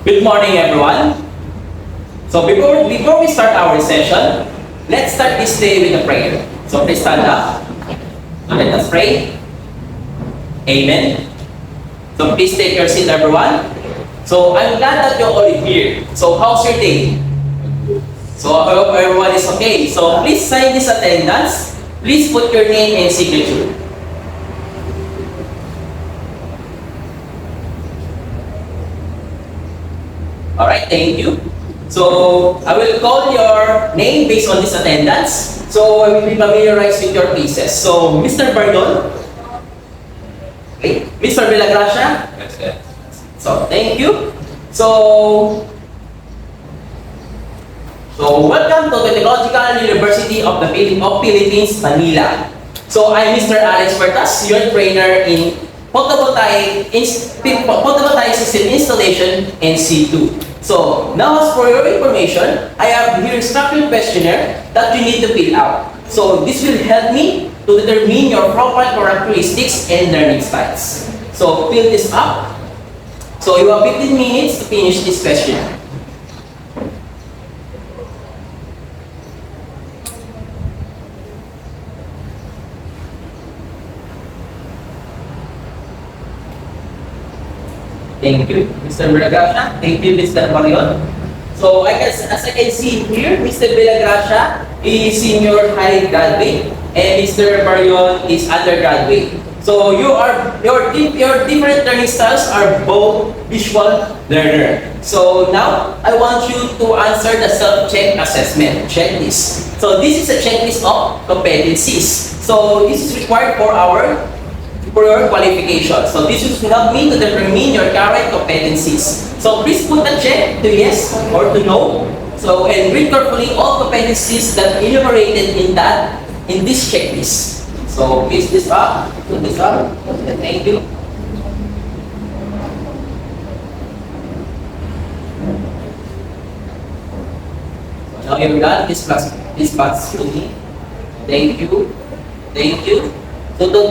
Good morning, everyone. So before we start our session, let's start this day with a prayer. So please stand up. Let us pray. Amen. So please take your seat, everyone. So I'm glad that you're all here. So how's your day? So I hope everyone is okay. So please sign this attendance. Please put your name and signature. Alright, thank you. So I will call your name based on this attendance. So I will be familiarized with your faces. So Mr. Bardon. Okay. Mr. Villagracia. Yes, yes. So thank you. So welcome to the Technological University of the Philippines, Manila. So I'm Mr. Alex Huertas, your trainer in photovoltaic system installation and C2. So now, as for your information, I have here instruction questionnaire that you need to fill out. So this will help me to determine your profile characteristics and learning styles. So fill this up. So you have 15 minutes to finish this questionnaire. Thank you, Mr. Villagracia. Thank you, Mr. Marion. So as I can see here, Mr. Villagracia is senior high graduate and Mr. Marion is undergraduate. So your different learning styles are both visual learner. So now I want you to answer the self-check assessment checklist. So this is a checklist of competencies. So this is required for your qualification. So this will help me to determine your current competencies. So please put a check to yes or to no. So and read carefully all competencies that enumerated in this checklist. So please this up, put this up. Thank you. So now you're done. This pass to me. Thank you. Thank you. So to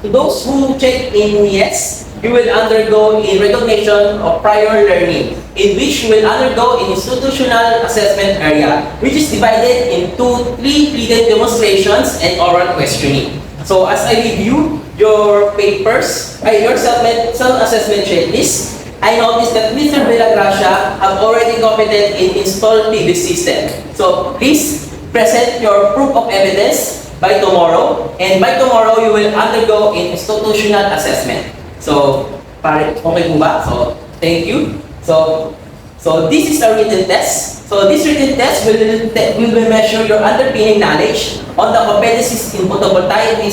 those who check in yes, you will undergo a recognition of prior learning, in which you will undergo an institutional assessment area, which is divided into 3 written demonstrations and oral questioning. So as I review your papers, your self-assessment checklist, I noticed that Mr. Villagracia have already competed in installed PV system. So please present your proof of evidence by tomorrow, and by tomorrow you will undergo an institutional assessment. So, okay po ba? So, thank you. So this is a written test. So this written test will measure your underpinning knowledge on the competencies in photovoltaic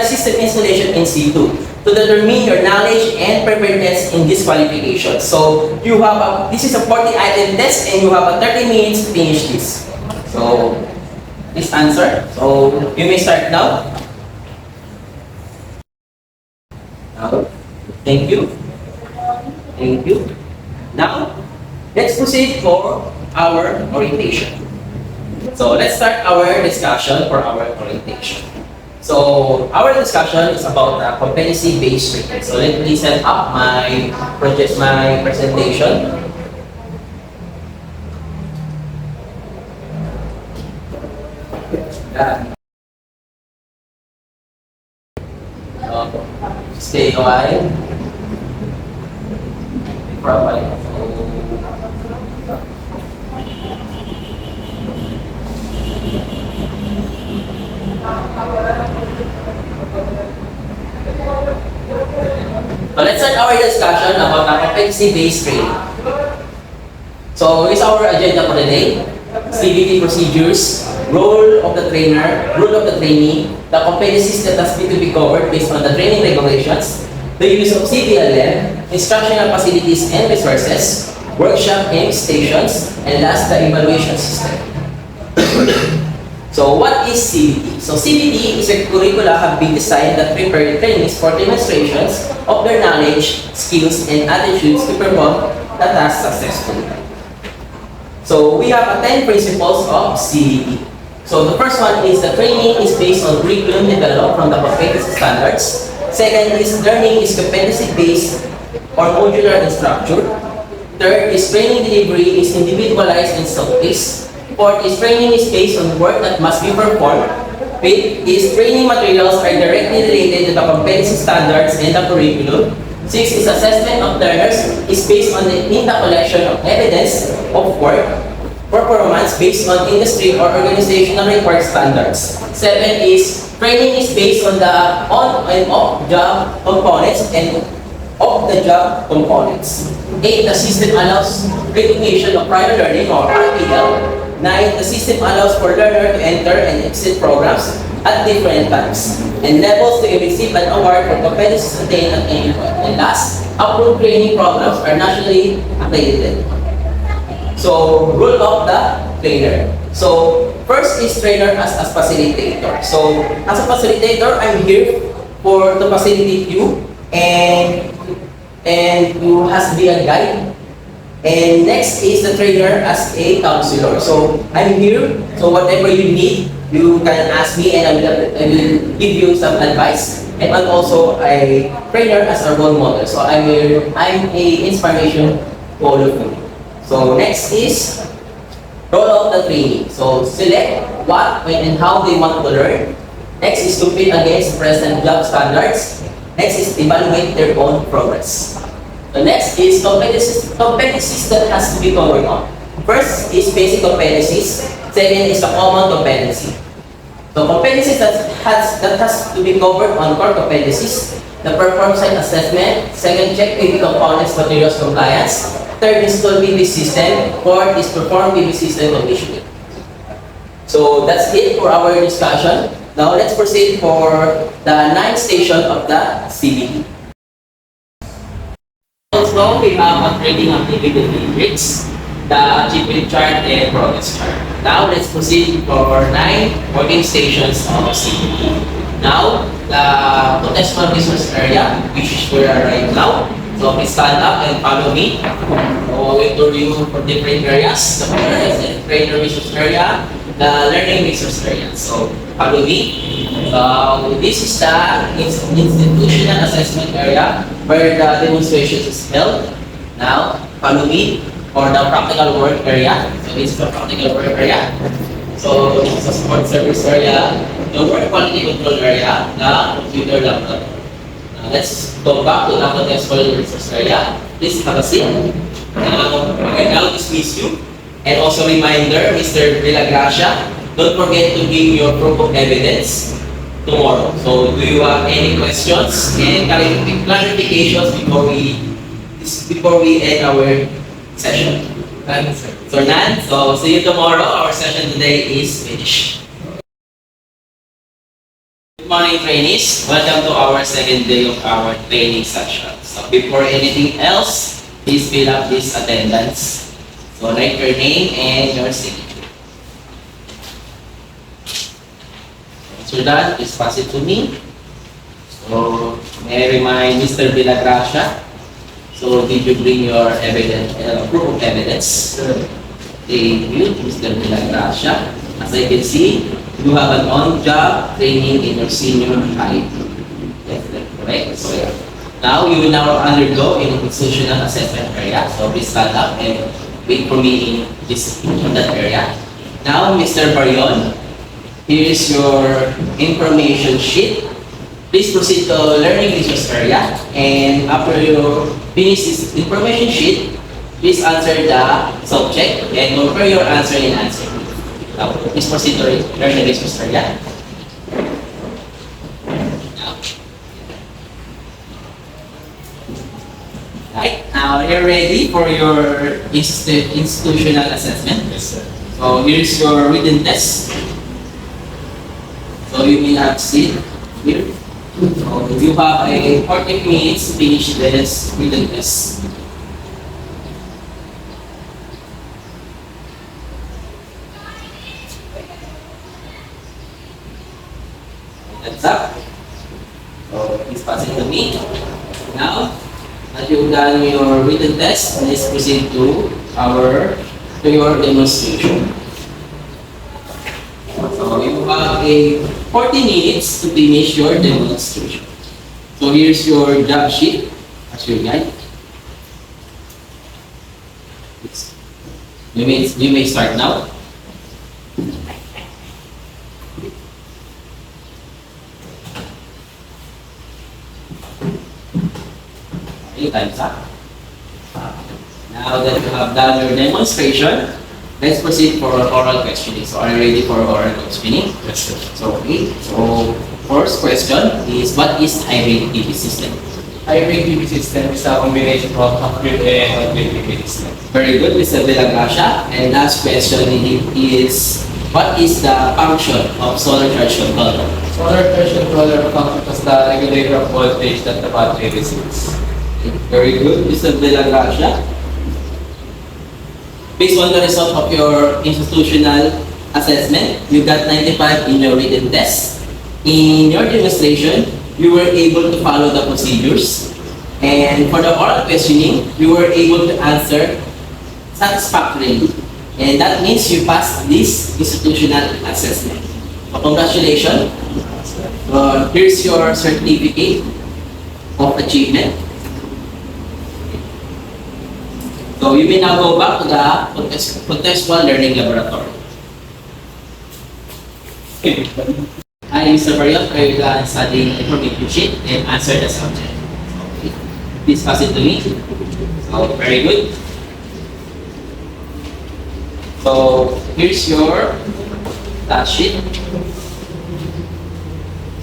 system installation in C2 to determine your knowledge and preparedness in this qualification. So you have this is a 40-item test, and you have 30 minutes to finish this. So please answer. So you may start now. Thank you. Thank you. Now, let's proceed for our orientation. So let's start our discussion for our orientation. So our discussion is about competency-based training. So let me set up my presentation. Stay a while. For a while. So let's start our discussion about competency-based training. So here's our agenda for the day. CBT procedures, role of the trainer, role of the trainee, the competencies that has to be covered based on the training regulations, the use of CBLM, instructional facilities and resources, workshop and stations, and last, the evaluation system. So what is CBT? So CBT is a curricula have been designed that prepare the trainees for demonstrations of their knowledge, skills, and attitudes to perform the task successfully. So we have 10 principles of CBT. So the first one is the training is based on curriculum developed from the competency standards. Second is learning is competency-based or modular in structure. Third is training delivery is individualized and self-paced. Fourth is training is based on work that must be performed. Fifth is training materials are directly related to the competency standards and the curriculum. Sixth is assessment of learners is based on in the collection of evidence of work performance based on industry or organizational required standards. Seven is training is based on the on and off job components and of the job components. 8. The system allows recognition of prior learning or RPL. 9. The system allows for learner to enter and exit programs at different times and levels to receive an award for competencies attained at any point. And last, approved training programs are nationally accredited. So, role of the trainer. So, first is trainer as a facilitator. So, as a facilitator, I'm here to facilitate you and you has to be a guide. And next is the trainer as a counselor. So I'm here, so whatever you need, you can ask me and I will give you some advice. And I'm also a trainer as a role model. So I'm a inspiration to all of you. So next is role of the trainee. So select what, when, and how they want to learn. Next is compete against present job standards. Next is evaluate their own progress. The next is competencies that has to be covered on. First is basic competencies. Second is the common competency. So competencies that has to be covered on core competencies. The perform site assessment. Second, check PV components materials compliance. Third, install PV system. Fourth is perform PV system commissioning. So that's it for our discussion. Now let's proceed for the ninth station of the CBT. Also, we have a training activity matrix, the achievement chart and progress chart. Now let's proceed for 9 working stations of CBT. Now, the contextual resource area, which is where we are right now. So please stand up and follow me. So we tour you for different areas. The first is the trainer resource area, the learning resource area. So follow me. This is the institutional assessment area where the demonstration is held. Now follow me for the practical work area. So this is the practical work area. So this is the support service area, the work quality control area, the computer laptop. Let's go back to the contextual resource area. Please have a seat. I now dismiss you. And also reminder, Mr. Villagracia, don't forget to bring your proof of evidence tomorrow. So do you have any questions and clarifications before we end our session? So none. So see you tomorrow. Our session today is finished. Good morning, trainees. Welcome to our second day of our training session. So before anything else, please fill up this attendance. So write your name and your signature. Once you're done, please pass it to me. So may I remind Mr. Villagracia. So did you bring your evidence, proof of evidence? Thank you, Mr. Villagracia. As I can see, you have an on-job training in your senior high. Yes, that's correct. So yeah. Now you will now undergo an institutional assessment area. So please stand up and wait for me in that area. Now, Mr. Barion, here is your information sheet. Please proceed to learning resource area. And after you finish this information sheet, please answer the subject and compare your answer in answer. Now, please proceed to learning resource area. Right, now you're ready for your institutional assessment. Yes, sir. So here's your written test. So you will have seat here. So you have a 40 minutes to finish this written test. That's up. So please pass it to me. Now, as you've done your written test, let's proceed to your demonstration. So you have a 40 minutes to finish your demonstration. So here's your job sheet as your guide. You may start now. Okay, time's up. Now that you have done your demonstration, let's proceed for oral questioning. So are you ready for oral questioning? Yes, sir. So okay. So first question is, what is hybrid PV system? Hybrid PV system is a combination of acute and on-grid PV system. Very good, Mr. Villagracia. And last question is, what is the function of solar charge controller? Solar charge controller functions as the regulator of voltage that the battery receives. Very good, Mr. Villagracia. Based on the result of your institutional assessment, you got 95 in your written test. In your demonstration, you were able to follow the procedures. And for the oral questioning, you were able to answer satisfactorily. And that means you passed this institutional assessment. So congratulations. Here's your certificate of achievement. So you may now go back to the contextual learning laboratory. Hi, Mr. Barrios, are you done studying information sheet and answer the subject? Okay. Please pass it to me. So, very good. So, here's your task sheet.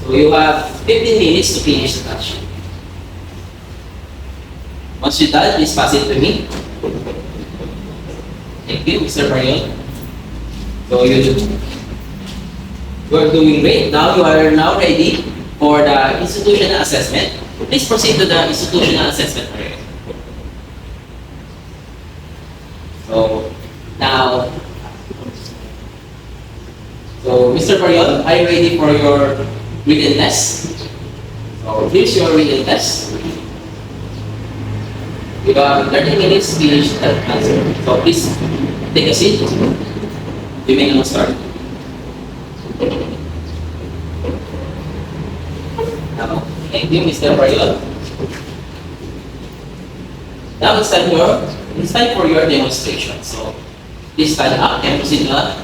So, you have 15 minutes to finish the task sheet. Once you're done, please pass it to me. Thank you, Mr. Barrios. So, you are doing great. Now you are now ready for the institutional assessment. Please proceed to the institutional assessment area. So now, Mr. Parion, are you ready for your written test? So here's your written test. You have 30 minutes to finish that answer. So please take a seat. You may now start. Now, thank you, Mr. Parion. Now it's time for your demonstration. So please stand up and proceed to the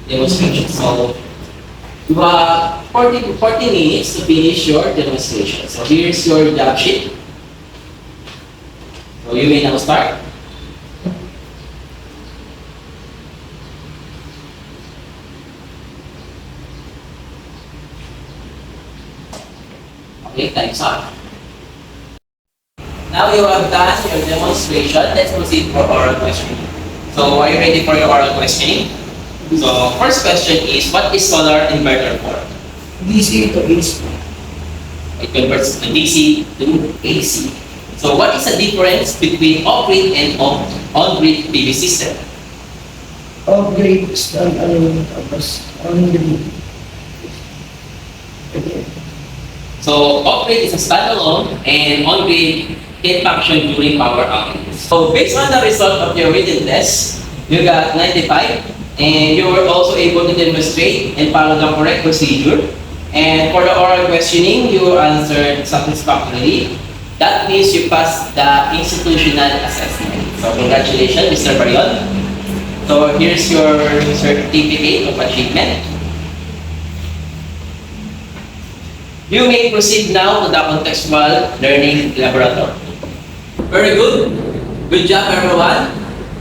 demonstration. So you have 40 minutes to finish your demonstration. So here's your job sheet. So you may now start. Okay, time's up. Now you have done your demonstration. Let's proceed for oral questioning. So are you ready for your oral questioning? So first question is, what is solar inverter for? DC to AC. It converts DC to AC. So what is the difference between off-grid and on-grid PV system? Upgrade stand alone tapos on-grid. So off-grid is a standalone and on-grid can function during power outages. So based on the result of your written test, you got 95 and you were also able to demonstrate and follow the correct procedure. And for the oral questioning, you answered satisfactorily. That means you passed the institutional assessment. So congratulations, Mr. Parion. So here's your certificate of achievement. You may proceed now to the contextual learning laboratory. Very good. Good job, everyone.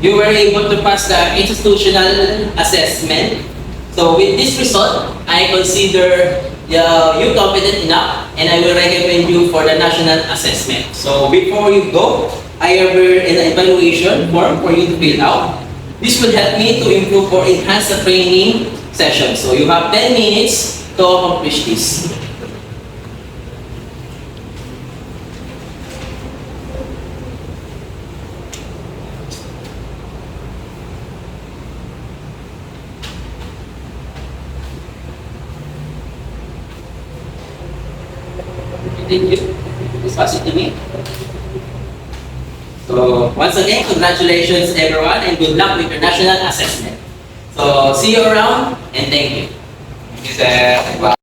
You were able to pass the institutional assessment. So with this result, I consider you competent enough and I will recommend you for the national assessment. So before you go, I have an evaluation form for you to fill out. This will help me to improve or enhance the training session. So you have 10 minutes to accomplish this. Thank you. Please pass it to me. So once again, congratulations everyone and good luck with your national assessment. So see you around and thank you. Thank you, sir.